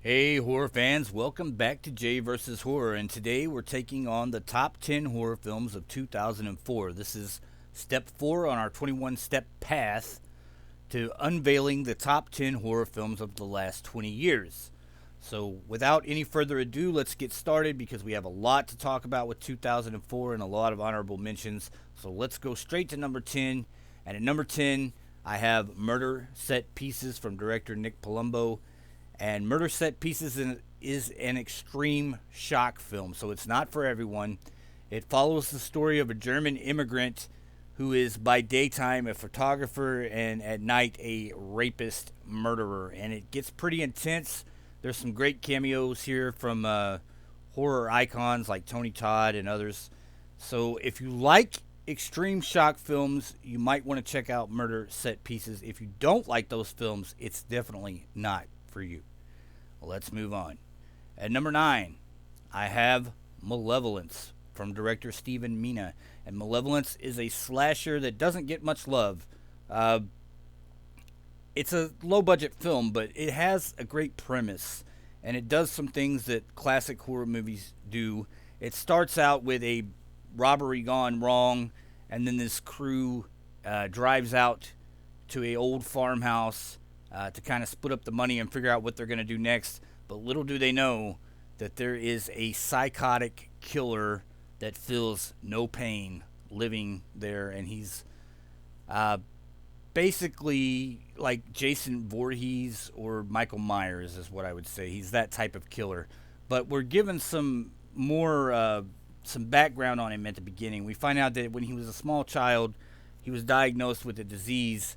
Hey, horror fans, welcome back to Jay vs. Horror, and today we're taking on the top 10 horror films of 2004. This is step 4 on our 21 step path to unveiling the top 10 horror films of the last 20 years. So, without any further ado, let's get started because we have a lot to talk about with 2004 and a lot of honorable mentions. So, let's go straight to number 10. And at number 10, I have Murder Set Pieces from director Nick Palumbo. And Murder Set Pieces is an extreme shock film, so it's not for everyone. It follows the story of a German immigrant who is by daytime a photographer and at night a rapist murderer. And it gets pretty intense. There's some great cameos here from horror icons like Tony Todd and others. So if you like extreme shock films, you might want to check out Murder Set Pieces. If you don't like those films, it's definitely not for you. Let's move on. At number 9, I have Malevolence from director Stephen Mina. And Malevolence is a slasher that doesn't get much love. It's a low-budget film, but it has a great premise. And it does some things that classic horror movies do. It starts out with a robbery gone wrong, and then this crew drives out to a old farmhouse to kind of split up the money and figure out what they're going to do next. But little do they know that there is a psychotic killer that feels no pain living there. And he's basically like Jason Voorhees or Michael Myers is what I would say. He's that type of killer. But we're given some more some background on him at the beginning. We find out that when he was a small child, he was diagnosed with a disease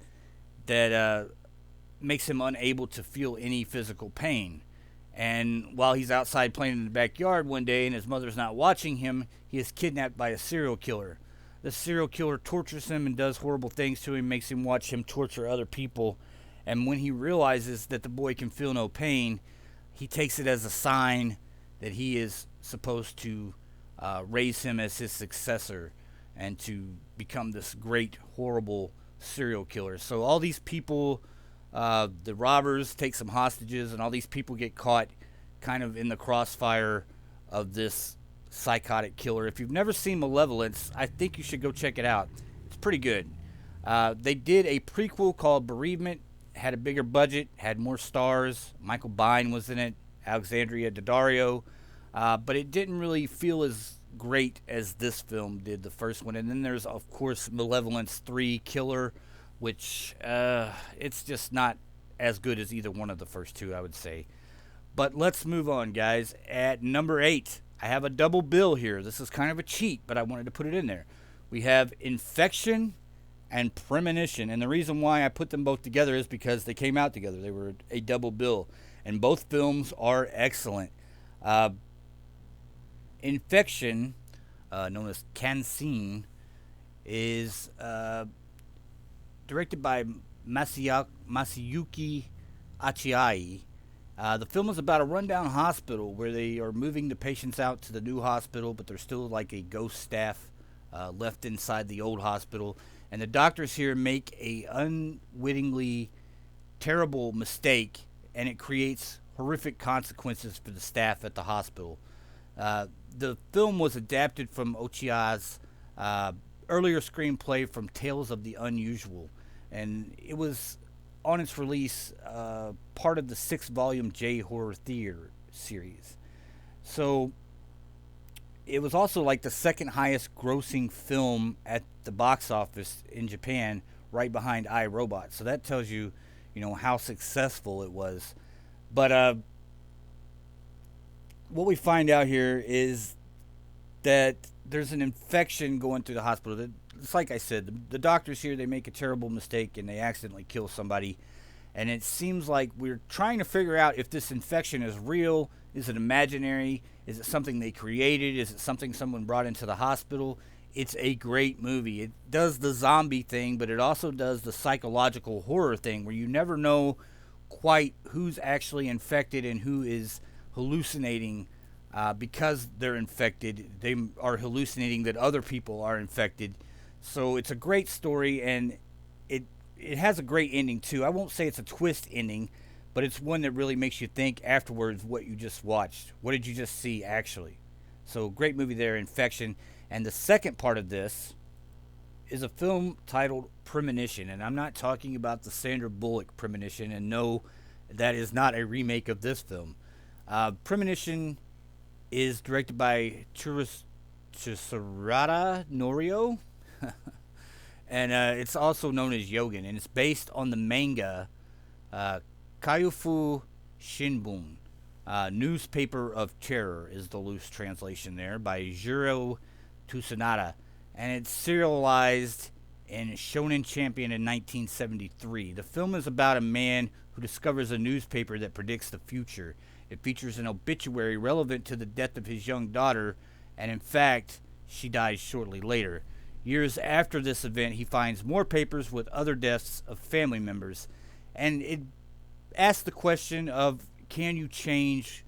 that makes him unable to feel any physical pain. And while he's outside playing in the backyard one day and his mother's not watching him, he is kidnapped by a serial killer. The serial killer tortures him and does horrible things to him, makes him watch him torture other people. And when he realizes that the boy can feel no pain, he takes it as a sign that he is supposed to raise him as his successor and to become this great, horrible serial killer. So all these people, the robbers take some hostages, and all these people get caught kind of in the crossfire of this psychotic killer. If you've never seen Malevolence, I think you should go check it out. It's pretty good. They did a prequel called Bereavement, had a bigger budget, had more stars. Michael Biehn was in it, Alexandria Daddario, but it didn't really feel as great as this film did, the first one. And then there's, of course, Malevolence 3 Killer, which it's just not as good as either one of the first two, I would say. But let's move on, guys. At number 8, I have a double bill here. This is kind of a cheat, but I wanted to put it in there. We have Infection and Premonition. And the reason why I put them both together is because they came out together. They were a double bill. And both films are excellent. Infection, known as Kansen, is directed by Masayuki Achiai. The film is about a rundown hospital where they are moving the patients out to the new hospital, but there's still like a ghost staff left inside the old hospital. And the doctors here make a unwittingly terrible mistake, and it creates horrific consequences for the staff at the hospital. The film was adapted from Ochiai's earlier screenplay from Tales of the Unusual, and it was on its release part of the 6-volume J Horror Theater series. So it was also like the second highest grossing film at the box office in Japan, right behind I, Robot. So that tells you, how successful it was. But what we find out here is that there's an infection going through the hospital. It's like I said, the doctors here, they make a terrible mistake and they accidentally kill somebody. And it seems like we're trying to figure out if this infection is real. Is it imaginary? Is it something they created? Is it something someone brought into the hospital? It's a great movie. It does the zombie thing, but it also does the psychological horror thing where you never know quite who's actually infected and who is hallucinating. Because they're infected, they are hallucinating that other people are infected. So it's a great story, and it has a great ending too. I won't say it's a twist ending, but it's one that really makes you think afterwards what you just watched. What did you just see actually? So great movie there, Infection. And the second part of this is a film titled Premonition, and I'm not talking about the Sandra Bullock Premonition, and no, that is not a remake of this film. Premonition is directed by Tsurata Norio, and it's also known as Yogan, and it's based on the manga uh, Kaifu Shinbun. Newspaper of Terror is the loose translation there by Jiro Tsunoda, and it's serialized in Shonen Champion in 1973. The film is about a man who discovers a newspaper that predicts the future. It features an obituary relevant to the death of his young daughter, and in fact, she dies shortly later. Years after this event, he finds more papers with other deaths of family members, and it asks the question of, can you change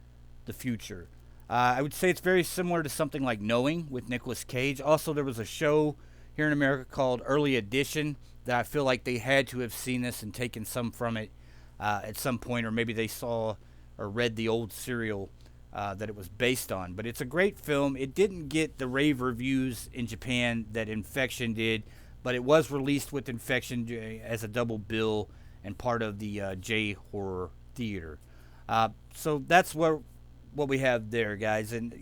the future? I would say it's very similar to something like Knowing with Nicolas Cage. Also, there was a show here in America called Early Edition that I feel like they had to have seen this and taken some from it at some point, or maybe they saw or read the old serial that it was based on. But it's a great film. It didn't get the rave reviews in Japan that Infection did, but it was released with Infection as a double bill and part of the J Horror Theater. So that's what we have there, guys. And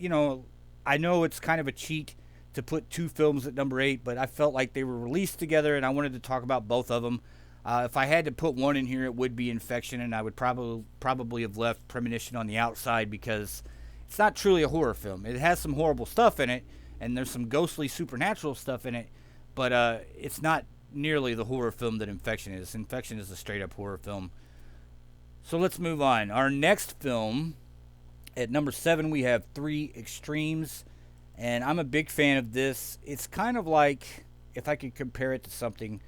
I know it's kind of a cheat to put two films at number 8, but I felt like they were released together, and I wanted to talk about both of them. If I had to put one in here, it would be Infection, and I would probably have left Premonition on the outside because it's not truly a horror film. It has some horrible stuff in it, and there's some ghostly supernatural stuff in it, but it's not nearly the horror film that Infection is. Infection is a straight-up horror film. So let's move on. Our next film, at number 7, we have Three Extremes, and I'm a big fan of this. It's kind of like, if I could compare it to something,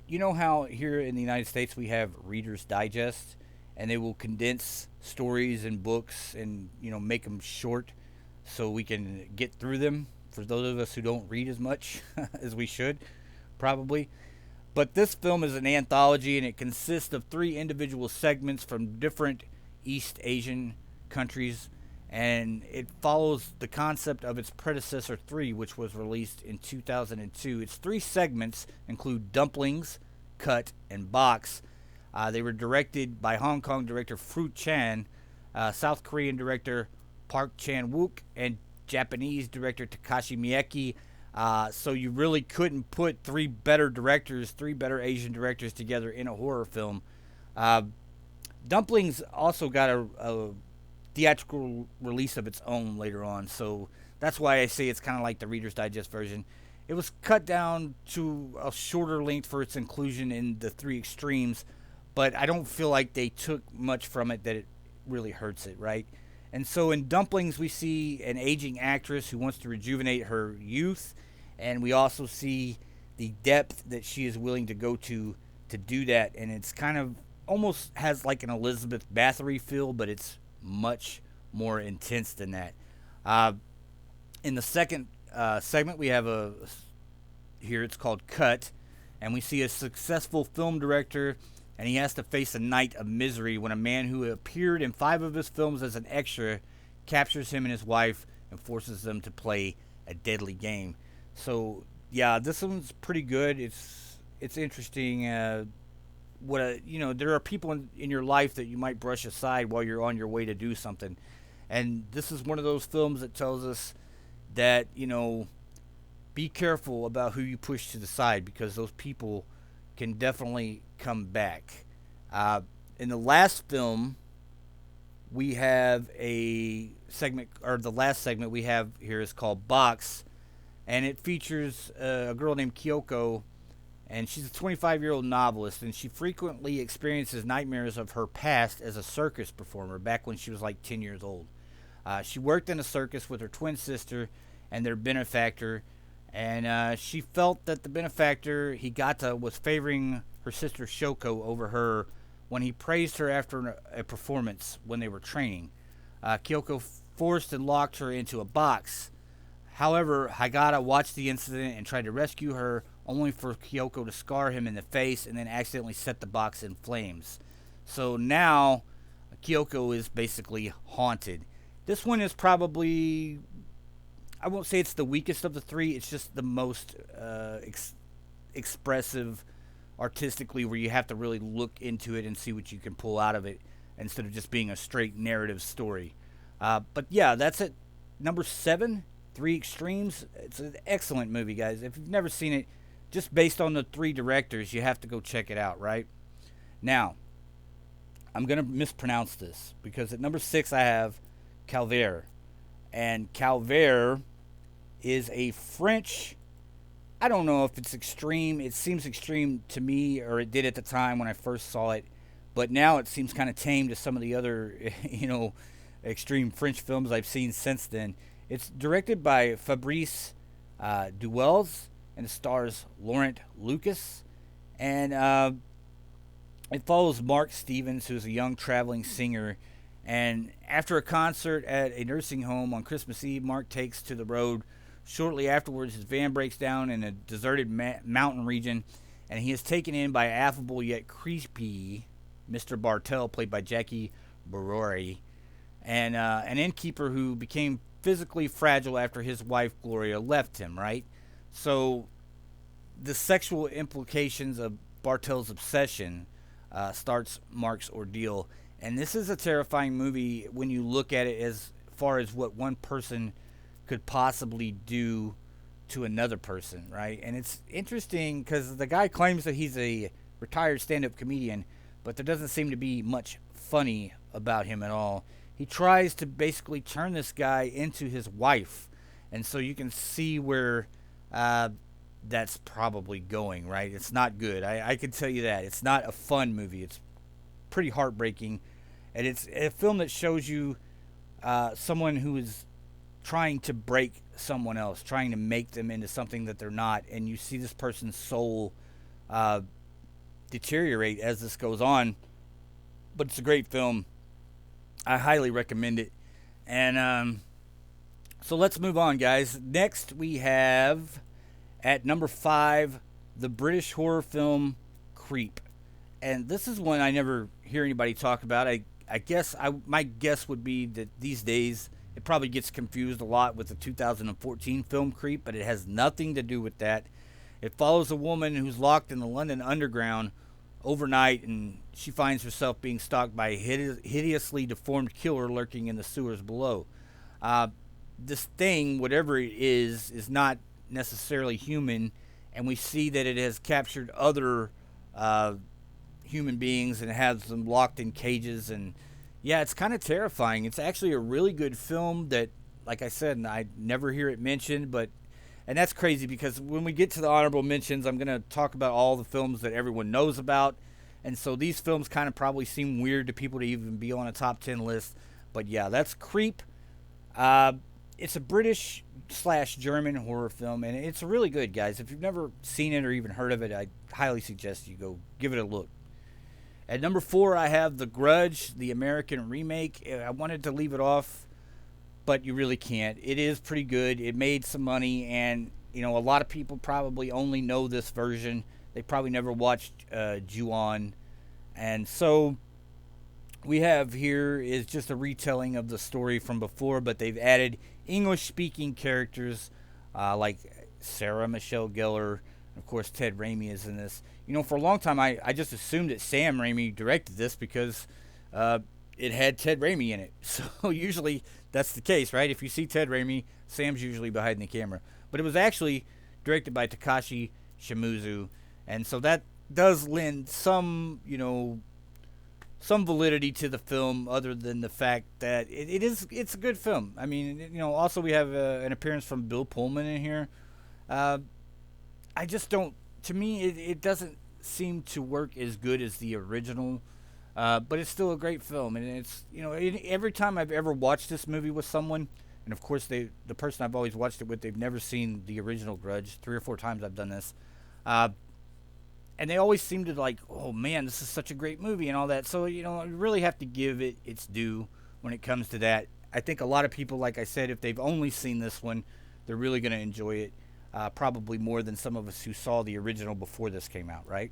you know how here in the United States we have Reader's Digest, and they will condense stories and books and make them short so we can get through them for those of us who don't read as much as we should, probably. But this film is an anthology, and it consists of 3 individual segments from different East Asian countries, and it follows the concept of its predecessor 3, which was released in 2002. Its 3 segments include Dumplings, Cut, and Box. They were directed by Hong Kong director Fruit Chan, South Korean director Park Chan-wook, and Japanese director Takashi Miike. So you really couldn't put 3 better directors, 3 better Asian directors together in a horror film. Dumplings also got a theatrical release of its own later on, so that's why I say it's kind of like the Reader's Digest version. It was cut down to a shorter length for its inclusion in the Three Extremes, but I don't feel like they took much from it that it really hurts it, right? And so in Dumplings, we see an aging actress who wants to rejuvenate her youth, and we also see the depth that she is willing to go to do that, and it's kind of almost has like an Elizabeth Bathory feel, but it's much more intense than that. In the second segment, we have here it's called Cut, and we see a successful film director, and he has to face a night of misery when a man who appeared in 5 of his films as an extra captures him and his wife and forces them to play a deadly game. So yeah, this one's pretty good. It's interesting. There are people in your life that you might brush aside while you're on your way to do something, and this is one of those films that tells us that be careful about who you push to the side, because those people can definitely come back. In the last film, we have a segment, or the last segment we have here is called Box, and it features a girl named Kyoko, and she's a 25-year-old novelist, and she frequently experiences nightmares of her past as a circus performer back when she was like 10 years old. She worked in a circus with her twin sister and their benefactor, and she felt that the benefactor, Higata, was favoring her sister Shoko over her when he praised her after a performance when they were training. Kyoko forced and locked her into a box. However, Higata watched the incident and tried to rescue her, only for Kyoko to scar him in the face and then accidentally set the box in flames. So now Kyoko is basically haunted. This one is probably, I won't say it's the weakest of the three. It's just the most expressive artistically, where you have to really look into it and see what you can pull out of it instead of just being a straight narrative story. But yeah, that's it. Number 7, Three Extremes. It's an excellent movie, guys. If you've never seen it, just based on the three directors, you have to go check it out, right? Now, I'm going to mispronounce this because at number 6 I have Calvaire. And Calvaire is a French, I don't know if it's extreme. It seems extreme to me, or it did at the time when I first saw it. But now it seems kind of tame to some of the other, extreme French films I've seen since then. It's directed by Fabrice Duels, and it stars Laurent Lucas. And it follows Mark Stevens, who's a young traveling singer. And after a concert at a nursing home on Christmas Eve, Mark takes to the road. Shortly afterwards, his van breaks down in a deserted mountain region, and he is taken in by affable yet creepy Mr. Bartel, played by Jackie Barori, and an innkeeper who became physically fragile after his wife Gloria left him. Right, so the sexual implications of Bartel's obsession starts Mark's ordeal, and this is a terrifying movie when you look at it as far as what one person could possibly do to another person, right? And it's interesting because the guy claims that he's a retired stand-up comedian, but there doesn't seem to be much funny about him at all. He tries to basically turn this guy into his wife, and so you can see where that's probably going, right? It's not good. I can tell you that. It's not a fun movie. It's pretty heartbreaking, and it's a film that shows you someone who is trying to break someone else, trying to make them into something that they're not, and you see this person's soul deteriorate as this goes on. But it's a great film. I highly recommend it. And so let's move on, guys. Next we have at number 5 the British horror film Creep, and this is one I never hear anybody talk about. I guess my guess would be that these days it probably gets confused a lot with the 2014 film Creep, but it has nothing to do with that. It follows a woman who's locked in the London Underground overnight, and she finds herself being stalked by a hideously deformed killer lurking in the sewers below. This thing, whatever it is not necessarily human, and we see that it has captured other human beings and has them locked in cages. And yeah, it's kind of terrifying. It's actually a really good film that, like I said, I never hear it mentioned, and that's crazy because when we get to the honorable mentions, I'm going to talk about all the films that everyone knows about. And so these films kind of probably seem weird to people to even be on a top 10 list. But yeah, that's Creep. It's a British / German horror film, and it's really good, guys. If you've never seen it or even heard of it, I highly suggest you go give it a look. At number 4, I have The Grudge, the American remake. I wanted to leave it off, but you really can't. It is pretty good. It made some money, and a lot of people probably only know this version. They probably never watched Ju-on. And so we have here is just a retelling of the story from before, but they've added English-speaking characters like Sarah Michelle Gellar. Of course, Ted Raimi is in this. For a long time, I just assumed that Sam Raimi directed this because it had Ted Raimi in it. So usually that's the case, right? If you see Ted Raimi, Sam's usually behind the camera. But it was actually directed by Takashi Shimizu. And so that does lend some, some validity to the film, other than the fact that it's a good film. I mean, also we have an appearance from Bill Pullman in here. I just don't. To me, it doesn't seem to work as good as the original, but it's still a great film. And it's every time I've ever watched this movie with someone, and of course the person I've always watched it with, they've never seen the original Grudge. 3 or 4 times I've done this. And they always seem to like, oh man, this is such a great movie and all that. So, you really have to give it its due when it comes to that. I think a lot of people, like I said, if they've only seen this one, they're really going to enjoy it. Probably more than some of us who saw the original before this came out, right?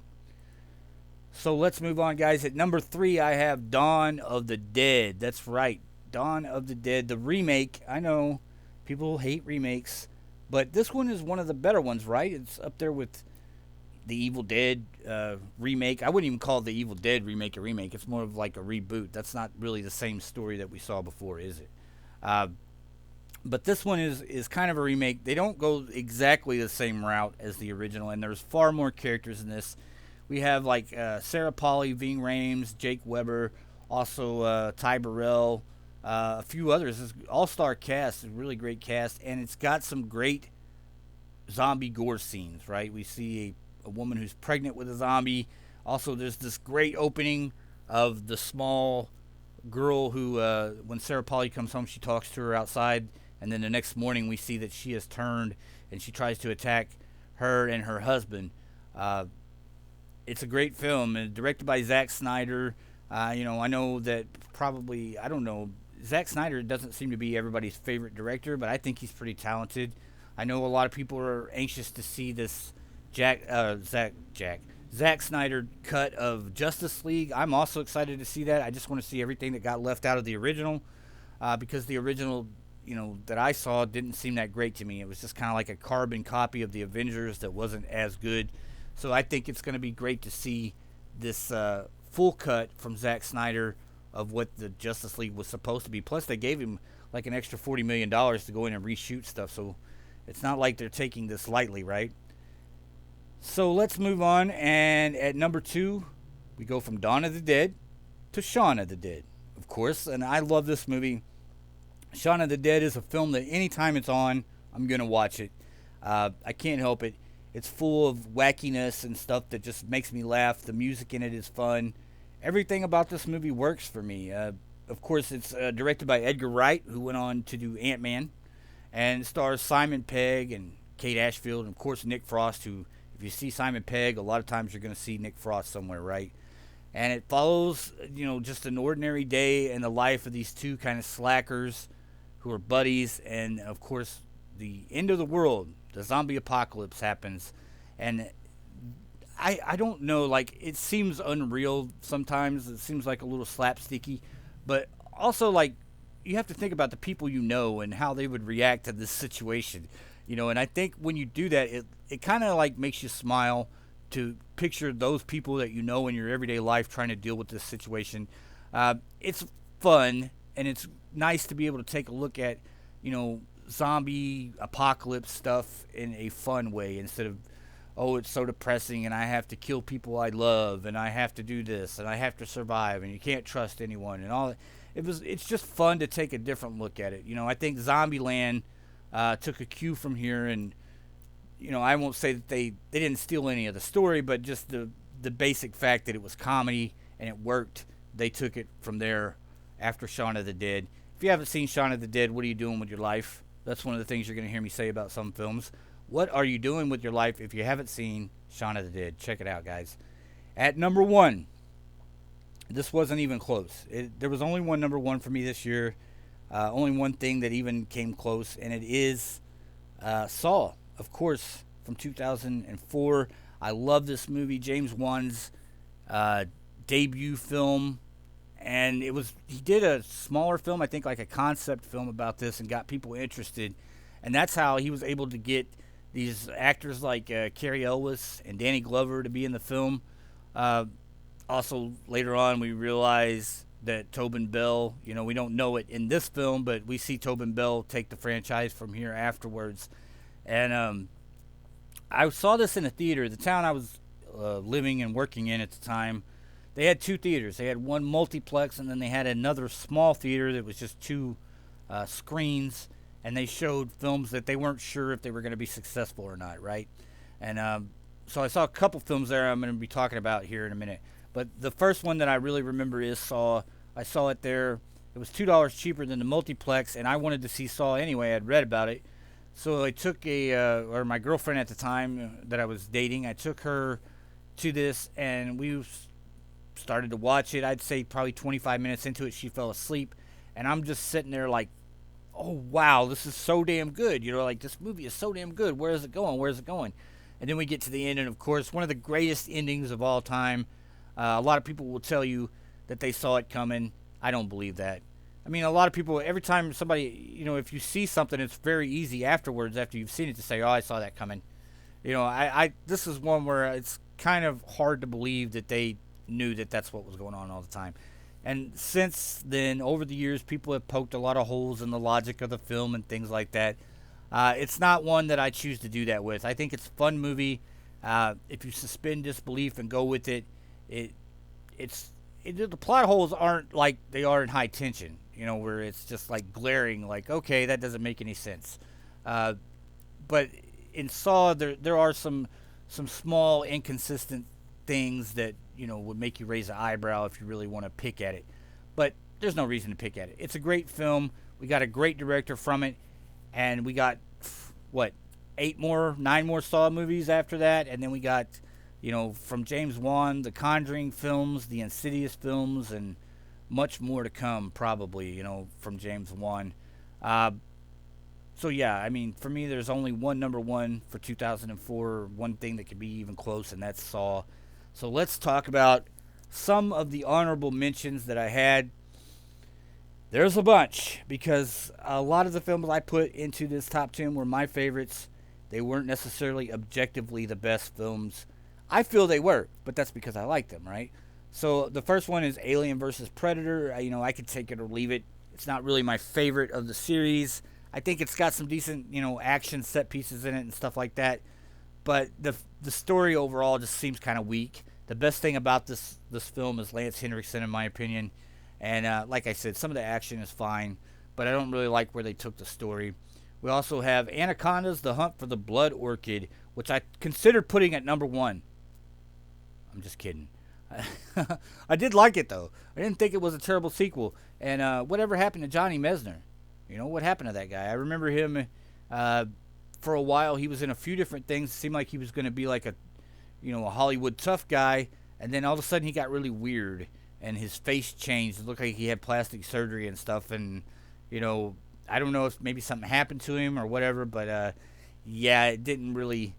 So let's move on, guys. At number 3, I have Dawn of the Dead. That's right, Dawn of the Dead, the remake. I know people hate remakes, but this one is one of the better ones, right? It's up there with the Evil Dead remake. I wouldn't even call the Evil Dead remake a remake. It's more of like a reboot. That's not really the same story that we saw before, is it? Uh, but this one is kind of a remake. They don't go exactly the same route as the original, and there's far more characters in this. We have like Sarah Polly, Ving Rhames, Jake Weber, also Ty Burrell, a few others. It's an all-star cast, a really great cast, and it's got some great zombie gore scenes. Right, we see a woman who's pregnant with a zombie. Also, there's this great opening of the small girl who, when Sarah Polly comes home, she talks to her outside, and then the next morning we see that she has turned and she tries to attack her and her husband. Uh, it's a great film, and directed by Zack Snyder. I know that probably, I don't know, Zack Snyder doesn't seem to be everybody's favorite director, but I think he's pretty talented. I know a lot of people are anxious to see this Zack Snyder cut of Justice League. I'm also excited to see that. I just want to see everything that got left out of the original, because the original, that I saw didn't seem that great to me. It was just kind of like a carbon copy of the Avengers that wasn't as good. So I think it's going to be great to see this full cut from Zack Snyder of what the Justice League was supposed to be. Plus, they gave him like an extra $40 million to go in and reshoot stuff. So it's not like they're taking this lightly, right? So let's move on. And at number 2, we go from Dawn of the Dead to Shaun of the Dead, of course. And I love this movie. Shaun of the Dead is a film that anytime it's on, I'm going to watch it. I can't help it. It's full of wackiness and stuff that just makes me laugh. The music in it is fun. Everything about this movie works for me. Of course, it's directed by Edgar Wright, who went on to do Ant-Man. And it stars Simon Pegg and Kate Ashfield, and of course Nick Frost, who, if you see Simon Pegg, a lot of times you're going to see Nick Frost somewhere, right? And it follows, just an ordinary day in the life of these two kind of slackers who are buddies. And, of course, the end of the world, the zombie apocalypse happens. And I don't know, like, it seems unreal sometimes. It seems like a little slapsticky. But also, like, you have to think about the people and how they would react to this situation. And I think when you do that, it kind of like makes you smile to picture those people that in your everyday life trying to deal with this situation. It's fun, and it's nice to be able to take a look at, zombie apocalypse stuff in a fun way instead of, oh, it's so depressing and I have to kill people I love and I have to do this and I have to survive and you can't trust anyone and all that. It's just fun to take a different look at it. I think Zombieland took a cue from here, and I won't say that they didn't steal any of the story, but just the basic fact that it was comedy and it worked. They took it from there after Shaun of the Dead. If you haven't seen Shaun of the Dead, what are you doing with your life? That's one of the things you're going to hear me say about some films. What are you doing with your life if you haven't seen Shaun of the Dead? Check it out, guys. At number 1, this wasn't even close. There was only one number 1 for me this year. Only one thing that even came close, and it is Saw, of course, from 2004. I love this movie. James Wan's debut film. And he did a smaller film, I think like a concept film about this, and got people interested. And that's how he was able to get these actors like Cary Elwes and Danny Glover to be in the film. Also, later on, we realize that Tobin Bell, we don't know it in this film, but we see Tobin Bell take the franchise from here afterwards. And I saw this in a theater. The town I was living and working in at the time, they had 2 theaters. They had one multiplex, and then they had another small theater that was just 2 screens, and they showed films that they weren't sure if they were going to be successful or not, right? And so I saw a couple films there I'm going to be talking about here in a minute. But the first one that I really remember is Saw. I saw it there. It was $2 cheaper than the multiplex, and I wanted to see Saw anyway. I'd read about it. So I took or my girlfriend at the time that I was dating, I took her to this, and we started to watch it. I'd say probably 25 minutes into it, she fell asleep. And I'm just sitting there like, oh, wow, this is so damn good. Like, this movie is so damn good. Where is it going? And then we get to the end, and, of course, one of the greatest endings of all time. A lot of people will tell you that they saw it coming. I don't believe that. I mean, a lot of people, every time somebody, if you see something, it's very easy afterwards, after you've seen it, to say, oh, I saw that coming. This is one where it's kind of hard to believe that they knew that that's what was going on all the time. And since then, over the years, people have poked a lot of holes in the logic of the film and things like that. It's not one that I choose to do that with. I think it's a fun movie. If you suspend disbelief and go with it, the plot holes aren't like they are in High Tension, where it's just like glaring, like, okay, that doesn't make any sense. But in Saw, there are some small inconsistent things that would make you raise an eyebrow if you really want to pick at it. But there's no reason to pick at it. It's a great film. We got a great director from it, and we got what 9 more Saw movies after that, and then we got from James Wan, the Conjuring films, the Insidious films, and much more to come probably from James Wan. So yeah, I mean, for me, there's only one number one for 2004, one thing that could be even close, and that's Saw. So let's talk about some of the honorable mentions that I had. There's a bunch, because a lot of the films I put into this top 10 were my favorites. They weren't necessarily objectively the best films. I feel they were, but that's because I like them, right? So the first one is Alien vs. Predator. I could take it or leave it. It's not really my favorite of the series. I think it's got some decent, action set pieces in it and stuff like that. But the story overall just seems kind of weak. The best thing about this film is Lance Henriksen, in my opinion. And like I said, some of the action is fine, but I don't really like where they took the story. We also have Anaconda's The Hunt for the Blood Orchid, which I considered putting at number one. I'm just kidding. I did like it, though. I didn't think it was a terrible sequel. And whatever happened to Johnny Mesner? What happened to that guy? I remember him for a while. He was in a few different things. It seemed like he was going to be like a Hollywood tough guy. And then all of a sudden he got really weird. And his face changed. It looked like he had plastic surgery and stuff. And, I don't know if maybe something happened to him or whatever. But, yeah, it didn't really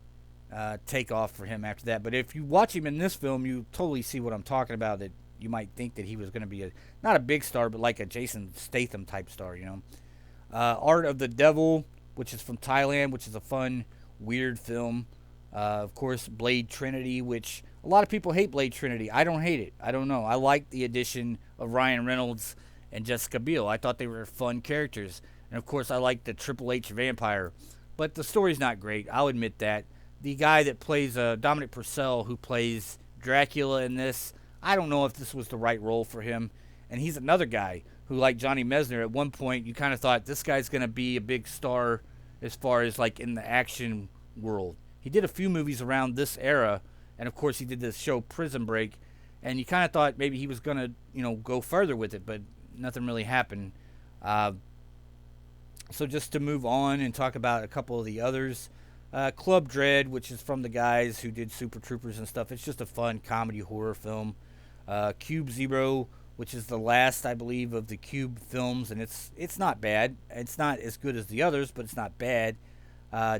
take off for him after that. But if you watch him in this film, you totally see what I'm talking about, that you might think that he was going to be not a big star, but like a Jason Statham type star, Art of the Devil, which is from Thailand, which is a fun, weird film. Of course, Blade Trinity, which a lot of people hate Blade Trinity. I don't hate it. I don't know. I like the addition of Ryan Reynolds and Jessica Biel. I thought they were fun characters. And, of course, I like the Triple H vampire. But the story's not great. I'll admit that. The guy that plays Dominic Purcell, who plays Dracula in this, I don't know if this was the right role for him. And he's another guy who, like Johnny Mesner, at one point you kind of thought this guy's going to be a big star as far as like in the action world. He did a few movies around this era, and of course he did this show Prison Break, and you kind of thought maybe he was going to go further with it, but nothing really happened. So just to move on and talk about a couple of the others. Club Dread, which is from the guys who did Super Troopers and stuff. It's just a fun comedy horror film. Cube Zero, which is the last, I believe, of the Cube films, and it's not bad. It's not as good as the others, but it's not bad.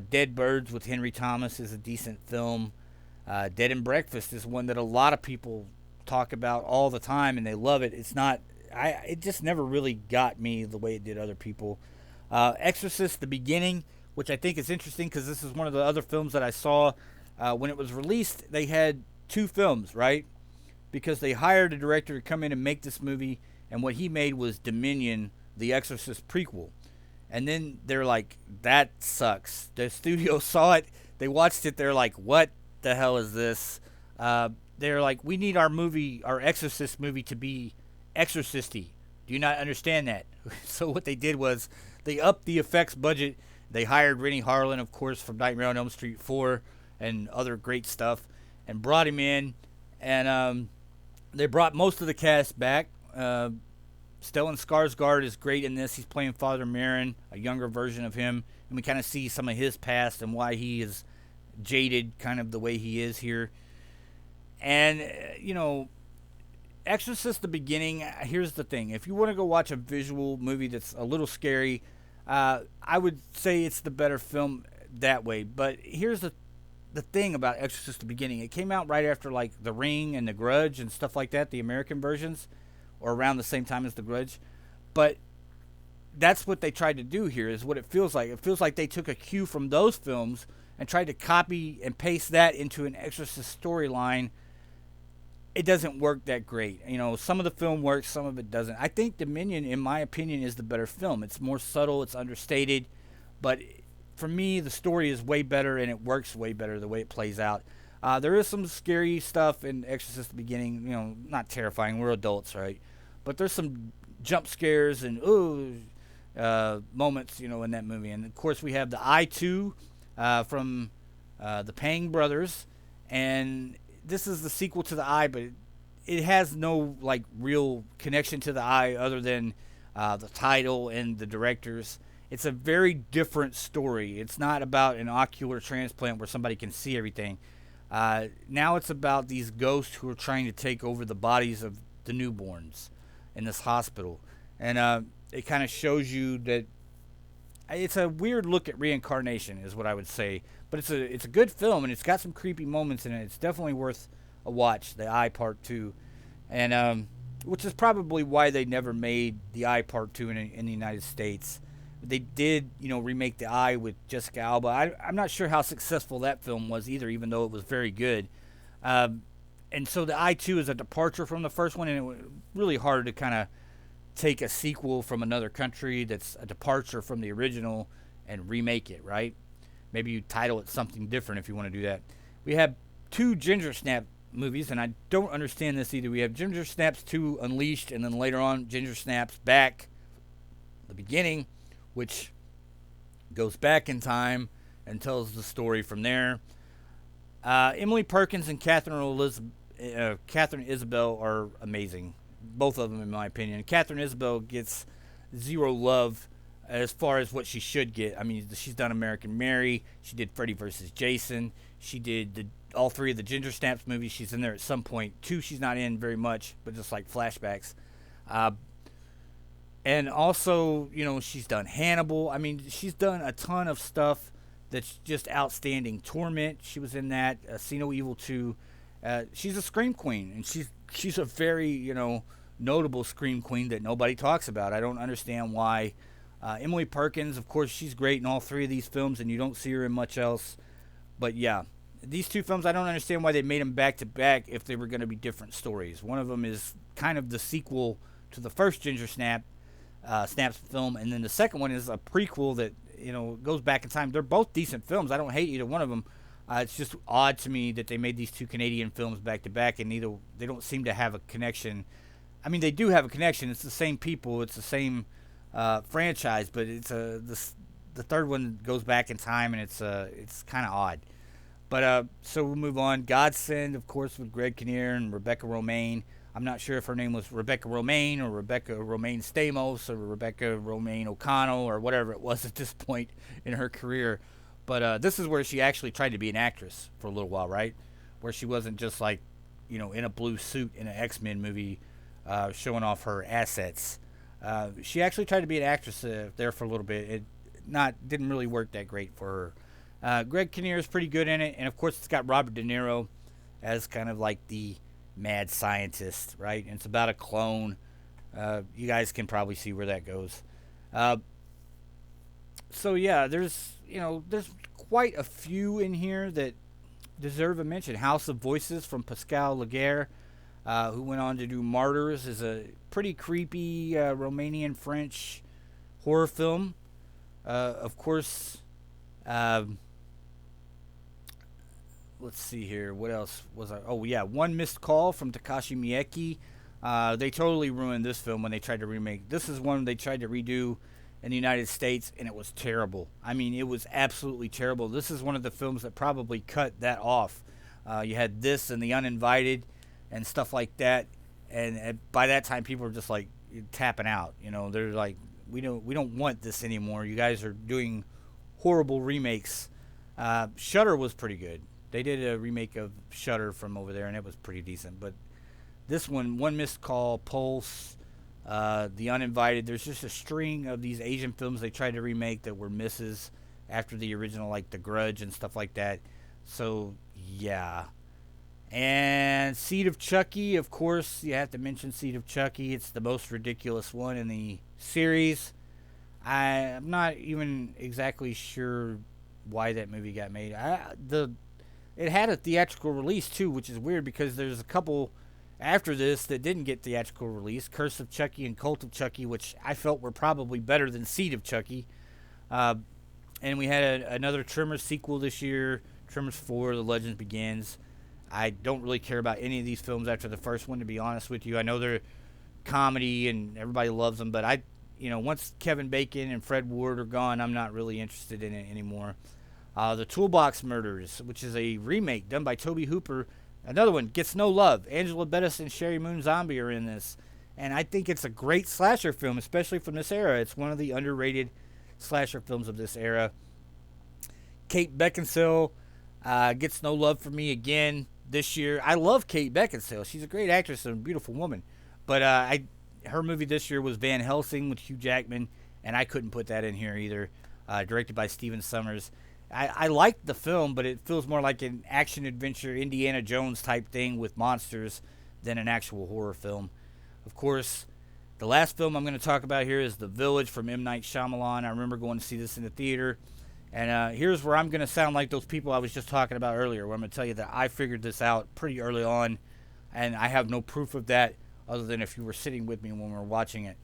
Dead Birds with Henry Thomas is a decent film. Dead and Breakfast is one that a lot of people talk about all the time, and they love it. It just never really got me the way it did other people. Exorcist: The Beginning, which I think is interesting because this is one of the other films that I saw when it was released. They had 2 films, right? Because they hired a director to come in and make this movie, and what he made was Dominion, the Exorcist prequel. And then they're like, that sucks. The studio saw it, they watched it, they're like, what the hell is this? They're like, we need our Exorcist movie to be exorcisty. Do you not understand that? So what they did was they upped the effects budget. They hired Rennie Harlan, of course, from Nightmare on Elm Street 4 and other great stuff, and brought him in. And they brought most of the cast back. Stellan Skarsgård is great in this. He's playing Father Merrin, a younger version of him. And we kind of see some of his past and why he is jaded, kind of the way he is here. And, Exorcist: The Beginning, here's the thing. If you want to go watch a visual movie that's a little scary, I would say it's the better film that way. But here's the the thing about Exorcist the Beginning. It came out right after like The Ring and The Grudge and stuff like that, the American versions, or around the same time as The Grudge. But that's what they tried to do here, is what it feels like. It feels like they took a cue from those films and tried to copy and paste that into an Exorcist storyline. It doesn't work that great. You know, some of the film works, some of it doesn't. I think Dominion, in my opinion, is the better film. It's more subtle, it's understated, but for me, the story is way better and it works way better the way it plays out. There is some scary stuff in Exorcist the Beginning, you know, not terrifying. We're adults, right? But there's some jump scares and moments, you know, in that movie. And of course, we have the I-2 from the Pang brothers, and this is the sequel to the Eye, but it has no like real connection to the Eye other than the title and the directors. It's a very different story. It's not about an ocular transplant where somebody can see everything. Now it's about these ghosts who are trying to take over the bodies of the newborns in this hospital, and it kind of shows you that it's a weird look at reincarnation, is what I would say. But it's a good film, and it's got some creepy moments in it. It's definitely worth a watch. The Eye Part 2, and which is probably why they never made the Eye Part 2 in the United States. They did, you know, remake the Eye with Jessica Alba. I'm not sure how successful that film was either, even though it was very good. And so the Eye 2 is a departure from the first one, and it was really hard to kind of take a sequel from another country that's a departure from the original and remake it, right? Maybe you title it something different if you want to do that. We have 2 Ginger Snap movies, and I don't understand this either. We have Ginger Snaps 2 Unleashed, and then later on Ginger Snaps Back, the beginning, which goes back in time and tells the story from there. Emily Perkins and Catherine Isabel are amazing. Both of them, in my opinion. Catherine Isabel gets zero love as far as what she should get. I mean, she's done American Mary. She did Freddy vs. Jason. She did all 3 of the Ginger Snaps movies. She's in there at some point. 2 she's not in very much, but just like flashbacks. And also, you know, she's done Hannibal. I mean, she's done a ton of stuff that's just outstanding. Torment, she was in that. See No Evil 2. She's a scream queen, and she's a very, you know, notable scream queen that nobody talks about. I don't understand why. Emily Perkins, of course, she's great in all 3 of these films, and you don't see her in much else. But yeah, these 2 films, I don't understand why they made them back to back if they were going to be different stories. One of them is kind of the sequel to the first Ginger Snaps film, and then the second one is a prequel that, you know, goes back in time. They're both decent films. I don't hate either one of them. It's just odd to me that they made these 2 Canadian films back to back, and they don't seem to have a connection. I mean, they do have a connection. It's the same people. It's the same franchise, but the third one goes back in time, and it's kind of odd. But so we'll move on. Godsend, of course, with Greg Kinnear and Rebecca Romijn. I'm not sure if her name was Rebecca Romijn or Rebecca Romijn Stamos or Rebecca Romijn O'Connell or whatever it was at this point in her career. But this is where she actually tried to be an actress for a little while, right? Where she wasn't just like, you know, in a blue suit in an X-Men movie showing off her assets. She actually tried to be an actress there for a little bit. It didn't really work that great for her. Greg Kinnear is pretty good in it. And, of course, it's got Robert De Niro as kind of like the mad scientist, right? And it's about a clone. You guys can probably see where that goes. So yeah, there's quite a few in here that deserve a mention. House of Voices from Pascal Laguerre, who went on to do Martyrs, is a pretty creepy Romanian French horror film. Of course, let's see here. What else was I? Oh, yeah. One Missed Call from Takashi Miike. They totally ruined this film when they tried to remake. This is one they tried to redo in the United States, and it was terrible. I mean, it was absolutely terrible. This is one of the films that probably cut that off. You had this and The Uninvited and stuff like that, and by that time, people were just like tapping out. You know, they're like, we don't want this anymore. You guys are doing horrible remakes. Shudder was pretty good. They did a remake of Shudder from over there, and it was pretty decent. But this one, One Missed Call, Pulse, The Uninvited, there's just a string of these Asian films they tried to remake that were misses after the original, like The Grudge and stuff like that. So, yeah. And Seed of Chucky, of course, you have to mention Seed of Chucky. It's the most ridiculous one in the series. I'm not even exactly sure why that movie got made. It had a theatrical release too, which is weird because there's a couple after this that didn't get theatrical release. Curse of Chucky and Cult of Chucky, which I felt were probably better than Seed of Chucky. Uh, and we had another Tremors sequel this year, Tremors 4: The Legends Begins. I don't really care about any of these films after the first one, to be honest with you. I know they're comedy and everybody loves them, but once Kevin Bacon and Fred Ward are gone, I'm not really interested in it anymore. The Toolbox Murders, which is a remake done by Tobe Hooper. Another one gets no love. Angela Bettis and Sherry Moon Zombie are in this. And I think it's a great slasher film, especially from this era. It's one of the underrated slasher films of this era. Kate Beckinsale gets no love from me again this year. I love Kate Beckinsale. She's a great actress and a beautiful woman. But her movie this year was Van Helsing with Hugh Jackman, and I couldn't put that in here either. Directed by Steven Sommers. I liked the film, but it feels more like an action-adventure Indiana Jones type thing with monsters than an actual horror film. Of course, the last film I'm going to talk about here is The Village from M. Night Shyamalan. I remember going to see this in the theater. And here's where I'm going to sound like those people I was just talking about earlier, where I'm going to tell you that I figured this out pretty early on, and I have no proof of that other than if you were sitting with me when we were watching it.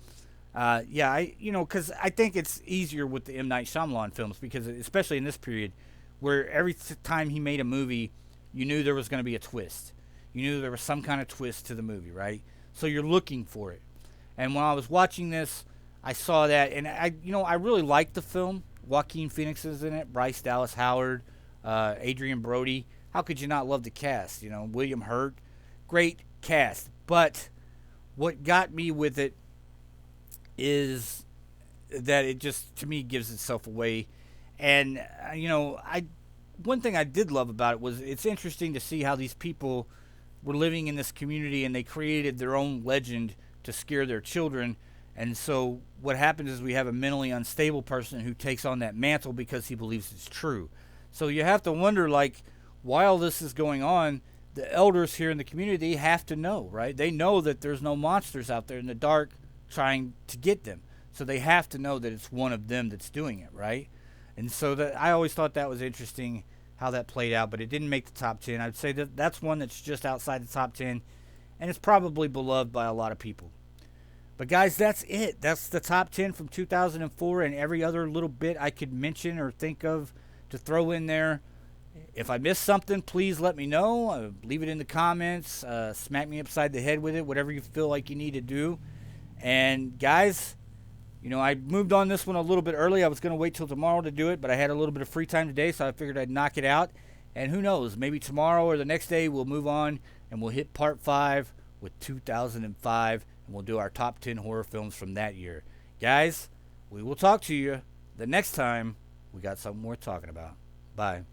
Because I think it's easier with the M. Night Shyamalan films, because especially in this period, where every time he made a movie, you knew there was going to be a twist. You knew there was some kind of twist to the movie, right? So you're looking for it. And when I was watching this, I saw that, and I really liked the film. Joaquin Phoenix is in it, Bryce Dallas Howard, Adrian Brody. How could you not love the cast? William Hurt, great cast. But what got me with it is that it just, to me, gives itself away. And one thing I did love about it was it's interesting to see how these people were living in this community and they created their own legend to scare their children. And so what happens is we have a mentally unstable person who takes on that mantle because he believes it's true. So you have to wonder, while this is going on, the elders here in the community have to know, right? They know that there's no monsters out there in the dark trying to get them. So they have to know that it's one of them that's doing it, right? And so I always thought that was interesting how that played out, but it didn't make the top 10. I'd say that's one that's just outside the top 10, and it's probably beloved by a lot of people. But guys, that's it. That's the top 10 from 2004 and every other little bit I could mention or think of to throw in there. If I missed something, please let me know. Leave it in the comments. Smack me upside the head with it, whatever you feel like you need to do. And guys, I moved on this one a little bit early. I was going to wait till tomorrow to do it, but I had a little bit of free time today, so I figured I'd knock it out. And who knows, maybe tomorrow or the next day we'll move on and we'll hit part 5 with 2005. And we'll do our top 10 horror films from that year. Guys, we will talk to you the next time we got something worth talking about. Bye.